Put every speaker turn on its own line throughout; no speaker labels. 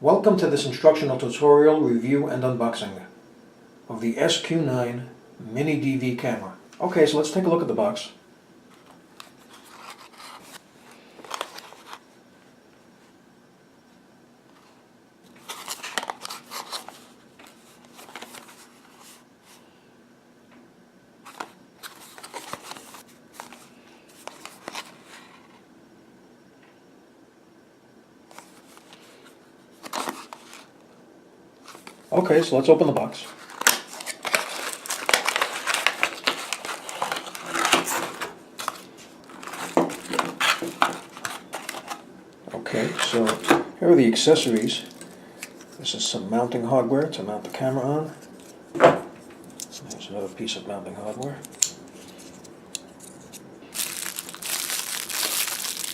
Welcome to this instructional tutorial, review, and unboxing of the SQ9 Mini DV camera. Okay, so let's take a look at the box. Okay, so let's open the box. Okay, so here are the accessories. This is some mounting hardware to mount the camera on. There's another piece of mounting hardware.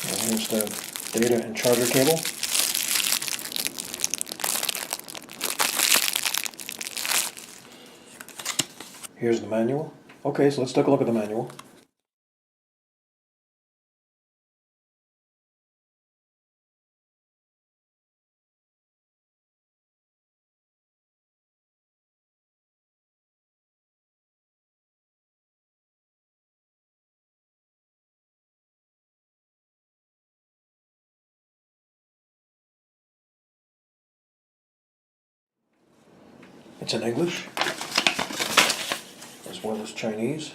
And here's the data and charger cable. Here's the manual. Okay, so let's take a look at the manual. It's in English, as well as Chinese.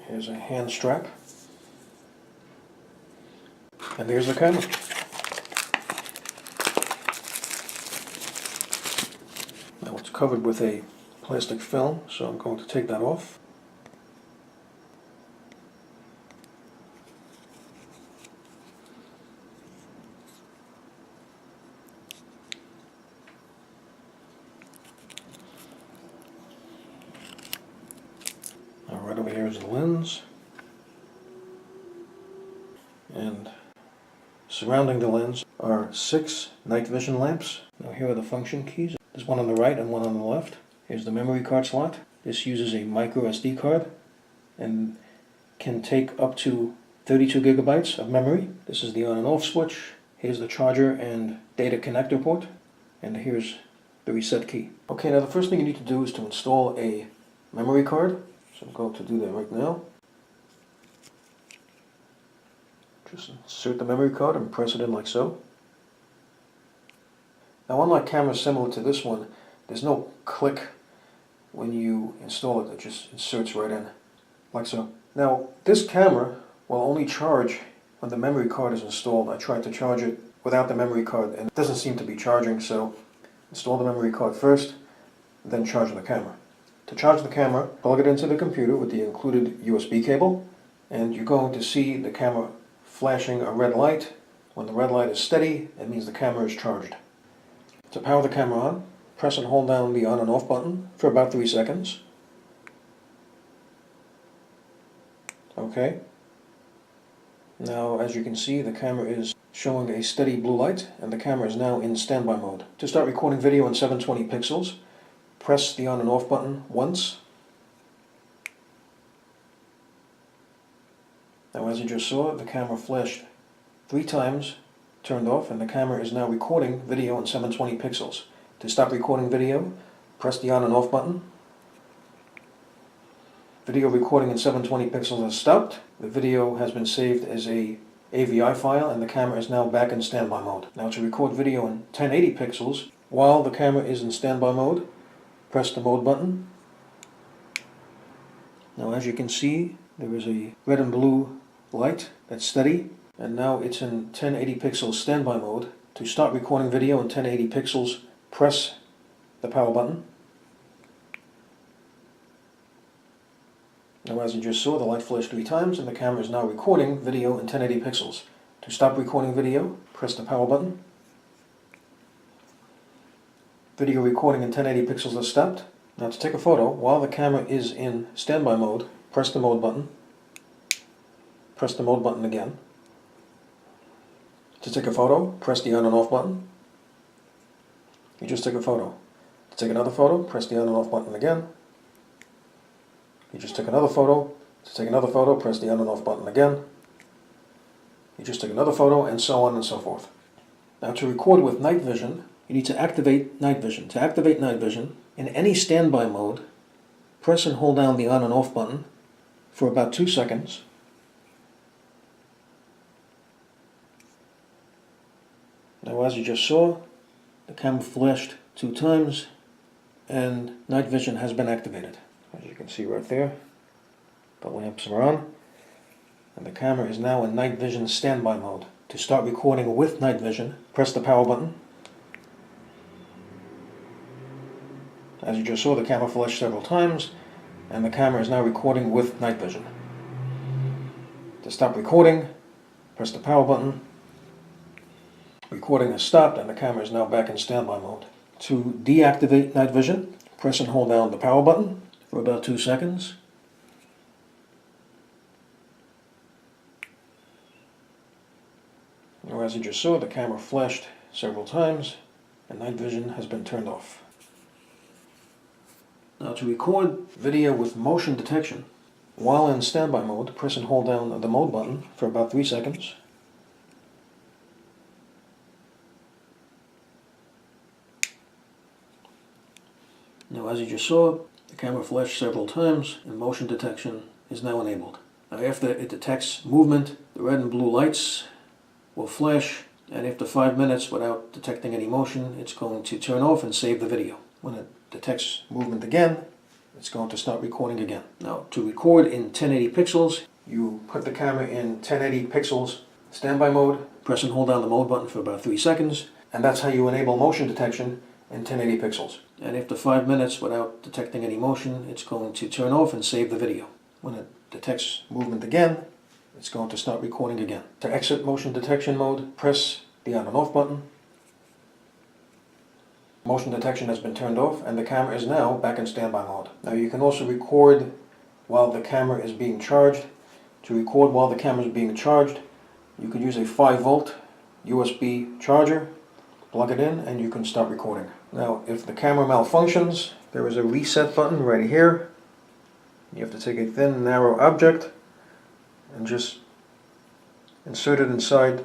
Here's a hand strap. And there's the camera. Now it's covered with a plastic film, so I'm going to take that off. Now right over here is the lens. And surrounding the lens are 6 night vision lamps. Now here are the function keys. There's one on the right and one on the left. Here's the memory card slot. This uses a micro SD card and can take up to 32 gigabytes of memory. This is the on and off switch. Here's the charger and data connector port. And here's the reset key. Okay, now the first thing you need to do is to install a memory card. So I'm going to do that right now. Just insert the memory card and press it in like so. Now unlike cameras similar to this one, there's no click when you install it. It just inserts right in, like so. Now this camera will only charge when the memory card is installed. I tried to charge it without the memory card and it doesn't seem to be charging, so install the memory card first, then charge the camera. To charge the camera, plug it into the computer with the included USB cable, and you're going to see the camera flashing a red light. When the red light is steady, it means the camera is charged. To power the camera on, press and hold down the on and off button for about 3 seconds. Okay. Now as you can see, the camera is showing a steady blue light and the camera is now in standby mode. To start recording video in 720 pixels, press the on and off button once. Now as you just saw, the camera flashed 3 times, turned off, and the camera is now recording video in 720 pixels. To stop recording video, press the on and off button. Video recording in 720 pixels has stopped. The video has been saved as a AVI file and the camera is now back in standby mode. Now to record video in 1080 pixels, while the camera is in standby mode, press the mode button. Now as you can see, there is a red and blue light that's steady, and now it's in 1080 pixels standby mode. To start recording video in 1080 pixels, press the power button. Now as you just saw, the light flashed 3 times and the camera is now recording video in 1080 pixels. To stop recording video, press the power button. Video recording in 1080 pixels has stopped. Now to take a photo, while the camera is in standby mode, press the mode button. Press the mode button again. To take a photo, press the on and off button. You just took a photo. To take another photo, press the on and off button again. You just took another photo, To take another photo, press the on and off button again. You just take another photo, and so on and so forth. Now to record with night vision, you need to activate night vision. To activate night vision, in any standby mode, press and hold down the on and off button for about 2 seconds. Now as you just saw, the camera flashed 2 times and night vision has been activated. As you can see right there, the lamps are on and the camera is now in night vision standby mode. To start recording with night vision, press the power button. As you just saw, the camera flashed several times and the camera is now recording with night vision. To stop recording, press the power button. Recording has stopped and the camera is now back in standby mode. To deactivate night vision, press and hold down the power button for about 2 seconds. Now as you just saw, the camera flashed several times and night vision has been turned off. Now to record video with motion detection, while in standby mode, press and hold down the mode button for about 3 seconds. Now as you just saw, the camera flashed several times and motion detection is now enabled. Now after it detects movement, the red and blue lights will flash, and after 5 minutes without detecting any motion, it's going to turn off and save the video. When it detects movement again, it's going to start recording again. Now to record in 1080 pixels, you put the camera in 1080 pixels standby mode, press and hold down the mode button for about 3 seconds, and that's how you enable motion detection in 1080 pixels. And after 5 minutes without detecting any motion, it's going to turn off and save the video. When it detects movement again, it's going to start recording again. To exit motion detection mode, press the on and off button. Motion detection has been turned off and the camera is now back in standby mode. Now you can also record while the camera is being charged. To record while the camera is being charged, you could use a 5-volt USB charger, plug it in, and you can start recording. Now if the camera malfunctions, there is a reset button right here. You have to take a thin, narrow object and just insert it inside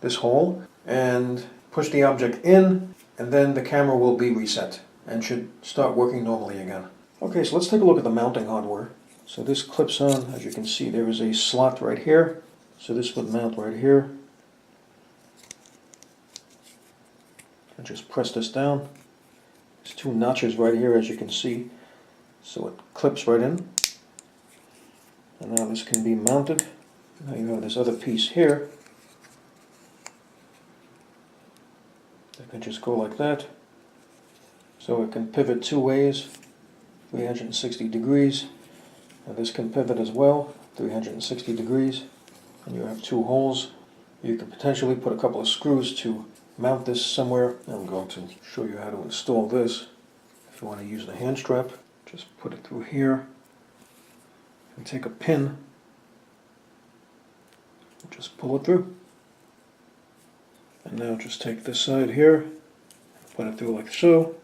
this hole and push the object in, and then the camera will be reset and should start working normally again. Okay, so let's take a look at the mounting hardware. So this clips on, as you can see, there is a slot right here. So this would mount right here. And just press this down. There's 2 notches right here, as you can see. So it clips right in. And now this can be mounted. Now you have this other piece here. It can just go like that. So it can pivot 2 ways, 360 degrees. And this can pivot as well, 360 degrees. And you have 2 holes. You can potentially put a couple of screws to mount this somewhere. I'm going to show you how to install this. If you want to use the hand strap, just put it through here. And take a pin, just pull it through. And now just take this side here, put it through like so.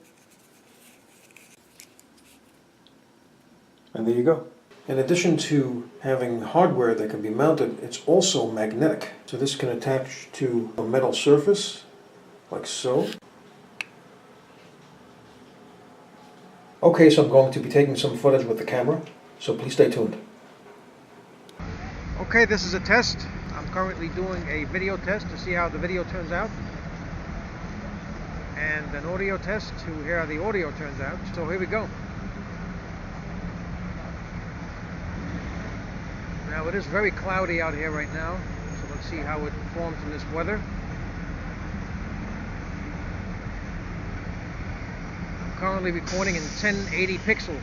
And there you go. In addition to having hardware that can be mounted, it's also magnetic. So this can attach to a metal surface, like so. Okay, so I'm going to be taking some footage with the camera, so please stay tuned. Okay, this is a test. I'm currently doing a video test to see how the video turns out, and an audio test to hear how the audio turns out. So here we go. Now it is very cloudy out here right now, so let's see how it performs in this weather. I'm currently recording in 1080 pixels.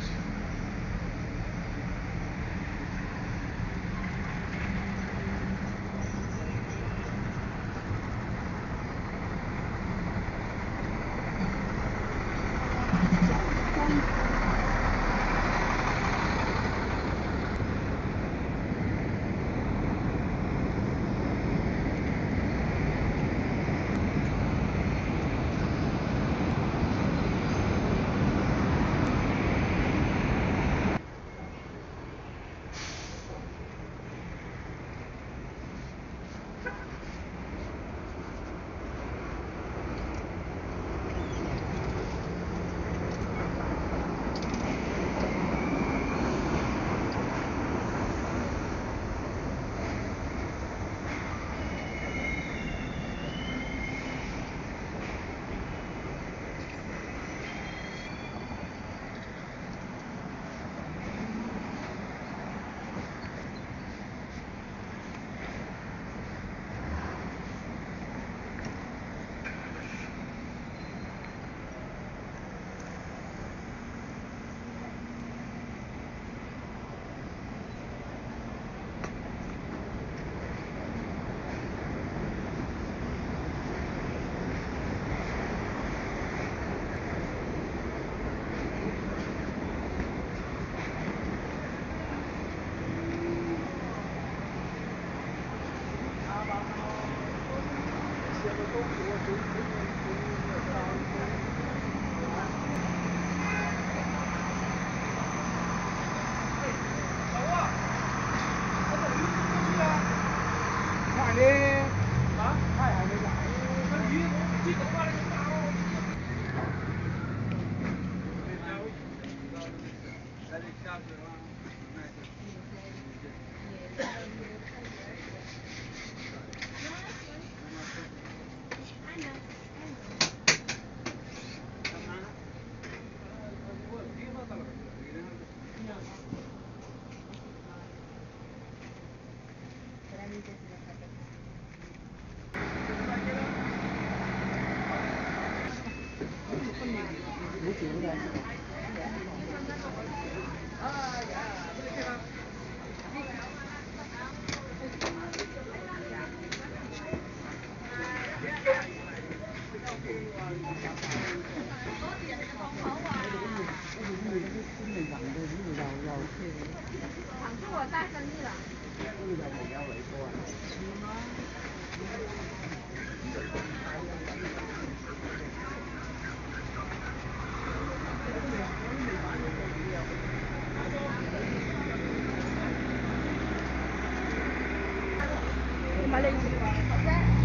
买了100块。